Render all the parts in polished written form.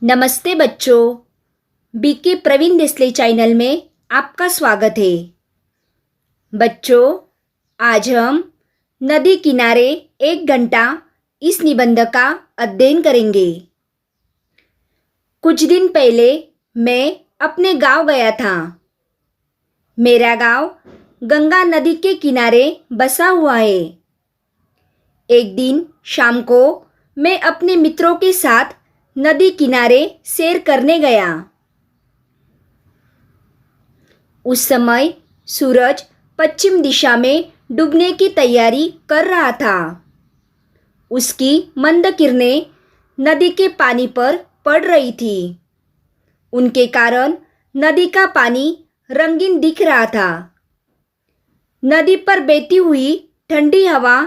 नमस्ते बच्चों, BK Praveen Desale channel में आपका स्वागत है। बच्चों, आज हम नदी किनारे 1 घंटा इस निबंध का अध्ययन करेंगे। कुछ दिन पहले मैं अपने गांव गया था। मेरा गांव गंगा नदी के किनारे बसा हुआ है। एक दिन शाम को मैं अपने मित्रों के साथ नदी किनारे सैर करने गया। उस समय सूरज पश्चिम दिशा में डूबने की तैयारी कर रहा था। उसकी मंद किरणें नदी के पानी पर पड़ रही थी। उनके कारण नदी का पानी रंगीन दिख रहा था। नदी पर बहती हुई ठंडी हवा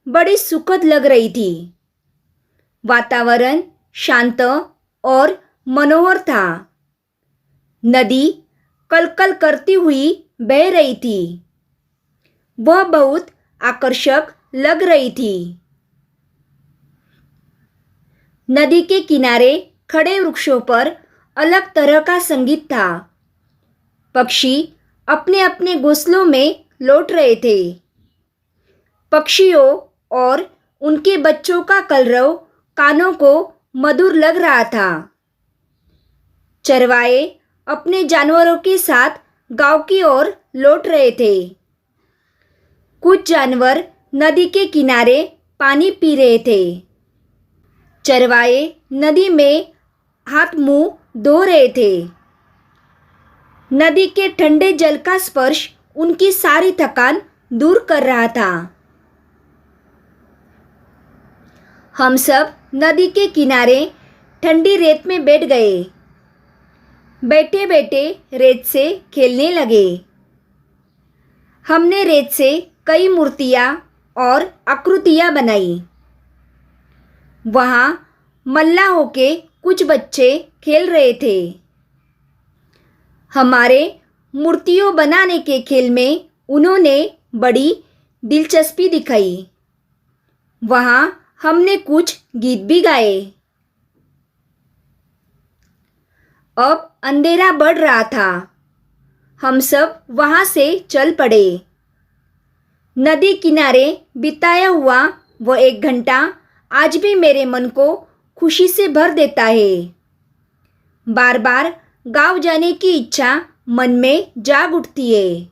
बड़ी सुखद लग रही थी। वातावरण शांत और मनोहर था। नदी कलकल करती हुई बह रही थी। वह बहुत आकर्षक लग रही थी। नदी के किनारे खड़े वृक्षों पर अलग तरह का संगीत था। पक्षी अपने अपने घोंसलों में लौट रहे थे। पक्षियों और उनके बच्चों का कलरव कानों को मधुर लग रहा था। चरवाहे अपने जानवरों के साथ गांव की ओर लौट रहे थे। कुछ जानवर नदी के किनारे पानी पी रहे थे। चरवाहे नदी में हाथ मुंह धो रहे थे। नदी के ठंडे जल का स्पर्श उनकी सारी थकान दूर कर रहा था। हम सब नदी के किनारे ठंडी रेत में बैठ गए। बैठे बैठे रेत से खेलने लगे। हमने रेत से कई मूर्तियाँ और आकृतियाँ बनाई। वहाँ मल्ला होके कुछ बच्चे खेल रहे थे। हमारे मूर्तियों बनाने के खेल में उन्होंने बड़ी दिलचस्पी दिखाई। वहाँ हमने कुछ गीत भी गाए। अब अंधेरा बढ़ रहा था। हम सब वहाँ से चल पड़े। नदी किनारे बिताया हुआ वो 1 घंटा आज भी मेरे मन को खुशी से भर देता है। बार बार गांव जाने की इच्छा मन में जाग उठती है।